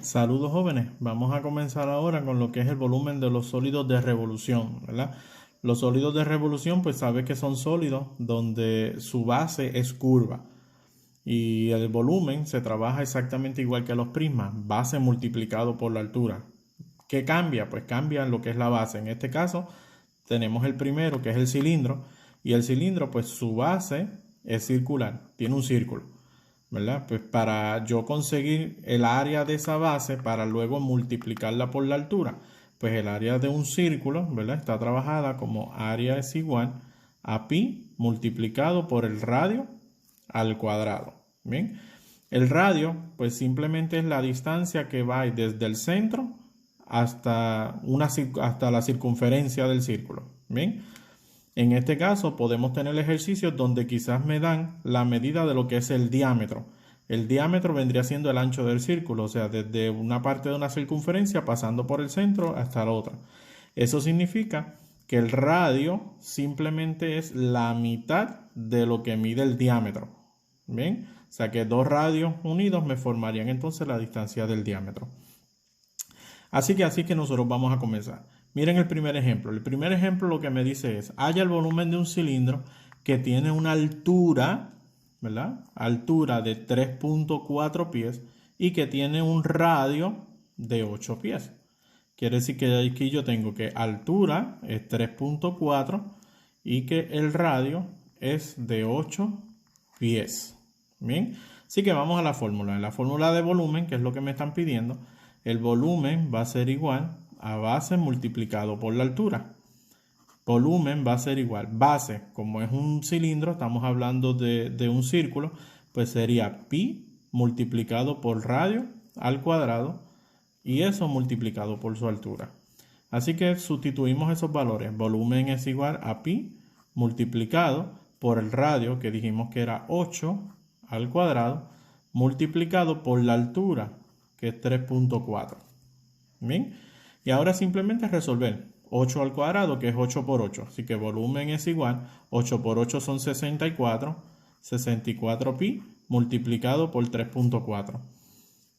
Saludos jóvenes, vamos a comenzar ahora con lo que es el volumen de los sólidos de revolución, ¿verdad? Los sólidos de revolución pues sabes que son sólidos donde su base es curva y el volumen se trabaja exactamente igual que los prismas, base multiplicado por la altura. ¿Qué cambia? Pues cambia lo que es la base. En este caso tenemos el primero que es el cilindro y el cilindro pues su base es circular, tiene un círculo. ¿Verdad? Pues para yo conseguir el área de esa base para luego multiplicarla por la altura, pues el área de un círculo, ¿verdad? Está trabajada como área es igual a pi multiplicado por el radio al cuadrado. Bien, el radio pues simplemente es la distancia que va desde el centro hasta la circunferencia del círculo. Bien, en este caso podemos tener ejercicios donde quizás me dan la medida de lo que es el diámetro. El diámetro vendría siendo el ancho del círculo, o sea, desde una parte de una circunferencia pasando por el centro hasta la otra. Eso significa que el radio simplemente es la mitad de lo que mide el diámetro. ¿Bien? O sea que dos radios unidos me formarían entonces la distancia del diámetro. Así que nosotros vamos a comenzar. Miren el primer ejemplo. El primer ejemplo lo que me dice es, halla el volumen de un cilindro que tiene una altura, ¿verdad? Altura de 3.4 pies y que tiene un radio de 8 pies. Quiere decir que aquí yo tengo que altura es 3.4 y que el radio es de 8 pies. Bien, así que vamos a la fórmula. En la fórmula de volumen, que es lo que me están pidiendo, el volumen va a ser igual a base multiplicado por la altura. Volumen va a ser igual. Base, como es un cilindro, estamos hablando de un círculo, pues sería pi multiplicado por radio al cuadrado y eso multiplicado por su altura. Así que sustituimos esos valores. Volumen es igual a pi multiplicado por el radio, que dijimos que era 8 al cuadrado, multiplicado por la altura, que es 3.4. Bien, y ahora simplemente resolver 8 al cuadrado, que es 8 por 8. Así que volumen es igual, 8 por 8 son 64, 64 pi multiplicado por 3.4.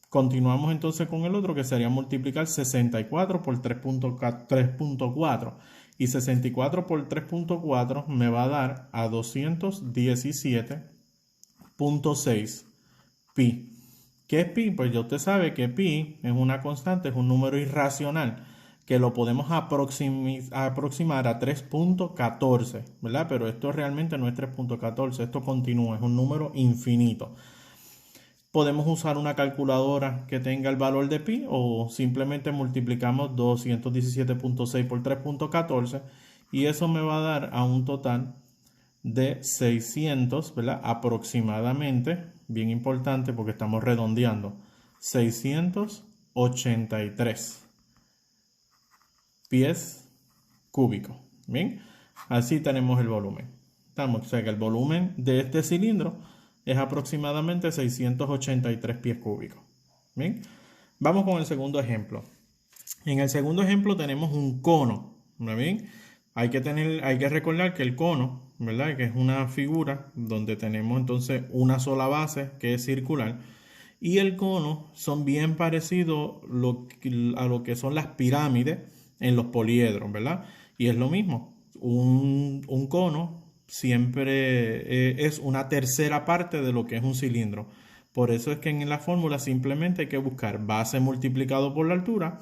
Continuamos entonces con el otro, que sería multiplicar 64 por 3.4. Y 64 por 3.4 me va a dar a 217.6 pi. ¿Qué es pi? Pues ya usted sabe que pi es una constante, es un número irracional que lo podemos aproximar a 3.14, ¿verdad? Pero esto realmente no es 3.14, esto continúa, es un número infinito. Podemos usar una calculadora que tenga el valor de pi o simplemente multiplicamos 217.6 por 3.14 y eso me va a dar a un total de 600, ¿verdad? Aproximadamente, bien importante porque estamos redondeando, 683 pies cúbicos. Bien, así tenemos el volumen. O sea que el volumen de este cilindro es aproximadamente 683 pies cúbicos. Bien, vamos con el segundo ejemplo. En el segundo ejemplo tenemos un cono. Bien, hay que recordar que el cono, ¿verdad? Que es una figura donde tenemos entonces una sola base que es circular. Y el cono son bien parecidos a lo que son las pirámides en los poliedros, ¿verdad? Y es lo mismo. Un cono siempre es una tercera parte de lo que es un cilindro. Por eso es que en la fórmula simplemente hay que buscar base multiplicado por la altura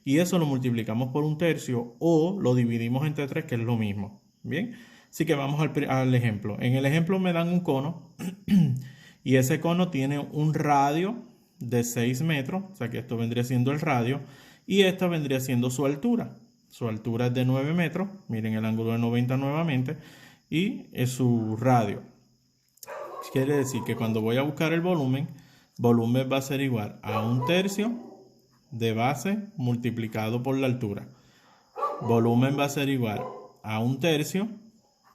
y eso lo multiplicamos por un tercio o lo dividimos entre 3, que es lo mismo. Bien, así que vamos al ejemplo. En el ejemplo me dan un cono y ese cono tiene un radio de 6 metros, o sea que esto vendría siendo el radio y esta vendría siendo su altura. Su altura es de 9 metros, miren el ángulo de 90 nuevamente, y es su radio. Quiere decir que cuando voy a buscar el volumen va a ser igual a un tercio de base multiplicado por la altura. Volumen va a ser igual a un tercio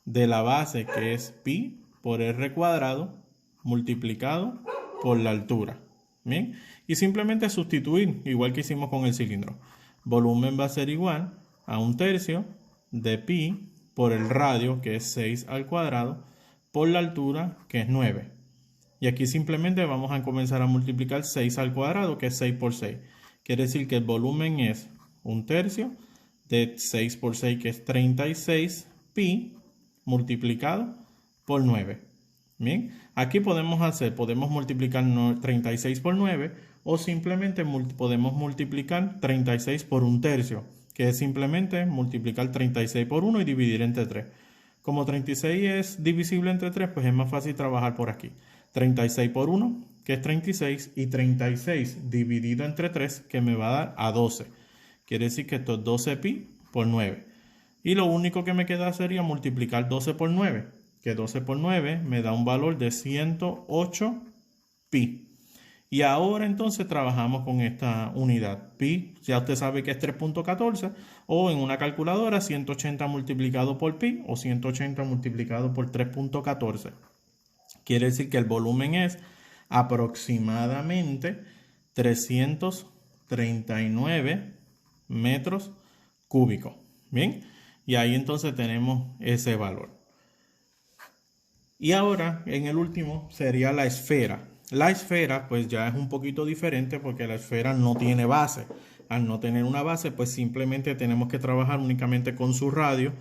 de la base, que es pi por r cuadrado multiplicado por la altura. Bien, y simplemente sustituir, igual que hicimos con el cilindro. Volumen va a ser igual a un tercio de pi por el radio, que es 6 al cuadrado, por la altura, que es 9. Y aquí simplemente vamos a comenzar a multiplicar 6 al cuadrado, que es 6 por 6. Quiere decir que el volumen es 1/3 de 6 por 6, que es 36 pi, multiplicado por 9. Bien, aquí podemos multiplicar 36 por 9 o simplemente podemos multiplicar 36 por 1/3, que es simplemente multiplicar 36 por 1 y dividir entre 3. Como 36 es divisible entre 3, pues es más fácil trabajar por aquí. 36 por 1, que es 36, y 36 dividido entre 3, que me va a dar a 12. Quiere decir que esto es 12 pi por 9. Y lo único que me queda sería multiplicar 12 por 9, que 12 por 9 me da un valor de 108 pi. Y ahora entonces trabajamos con esta unidad. Pi, ya usted sabe que es 3.14, o en una calculadora 180 multiplicado por pi o 180 multiplicado por 3.14. Quiere decir que el volumen es aproximadamente 339 metros cúbicos. Bien, y ahí entonces tenemos ese valor. Y ahora en el último sería la esfera. La esfera pues ya es un poquito diferente porque la esfera no tiene base. Al no tener una base pues simplemente tenemos que trabajar únicamente con su radio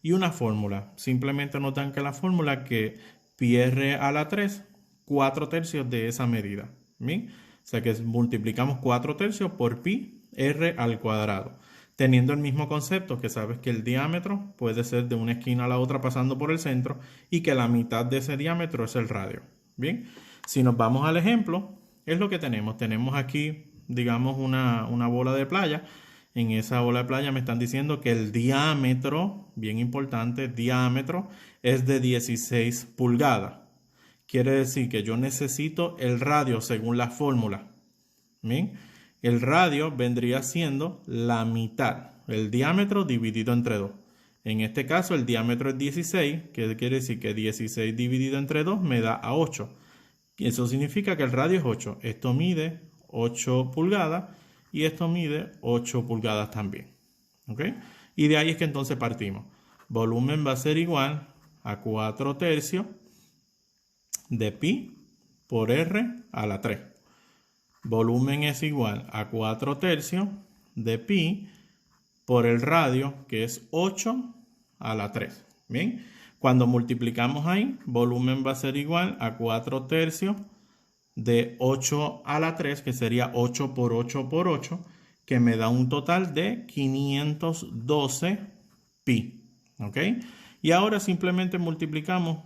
y una fórmula. Simplemente notan que la fórmula que pi r a la 3, 4/3 de esa medida. ¿Bien? O sea que multiplicamos 4/3 por pi r al cuadrado. Teniendo el mismo concepto, que sabes que el diámetro puede ser de una esquina a la otra pasando por el centro y que la mitad de ese diámetro es el radio. Bien, si nos vamos al ejemplo, es lo que tenemos. Tenemos aquí, digamos, una bola de playa. En esa bola de playa me están diciendo que el diámetro, bien importante, diámetro es de 16 pulgadas. Quiere decir que yo necesito el radio según la fórmula. Bien. El radio vendría siendo la mitad, el diámetro dividido entre 2. En este caso el diámetro es 16, que quiere decir que 16 dividido entre 2 me da a 8. Y eso significa que el radio es 8. Esto mide 8 pulgadas y esto mide 8 pulgadas también. ¿Ok? Y de ahí es que entonces partimos. Volumen va a ser igual a 4/3 de pi por r a la 3. Volumen es igual a 4/3 de pi por el radio, que es 8 a la 3. Bien, cuando multiplicamos ahí, volumen va a ser igual a 4/3 de 8 a la 3, que sería 8 por 8 por 8, que me da un total de 512 pi. ¿Ok? Y ahora simplemente multiplicamos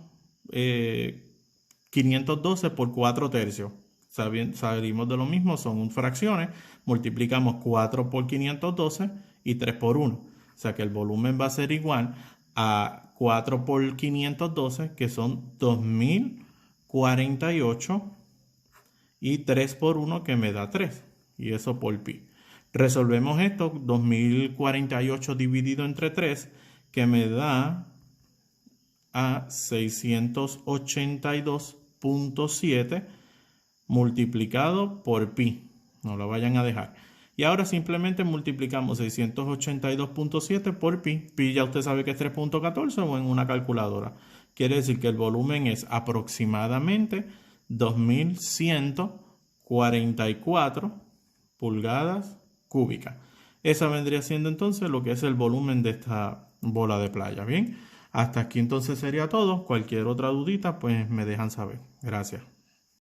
512 por 4/3. Salimos de lo mismo, son fracciones, multiplicamos 4 por 512 y 3 por 1. O sea que el volumen va a ser igual a 4 por 512, que son 2048, y 3 por 1, que me da 3. Y eso por pi. Resolvemos esto, 2048 dividido entre 3, que me da a 682.7 multiplicado por pi. No lo vayan a dejar. Y ahora simplemente multiplicamos 682.7 por pi. Pi ya usted sabe que es 3.14 o en una calculadora. Quiere decir que el volumen es aproximadamente 2144 pulgadas cúbicas. Esa vendría siendo entonces lo que es el volumen de esta bola de playa. Bien, hasta aquí entonces sería todo. Cualquier otra dudita pues me dejan saber. Gracias.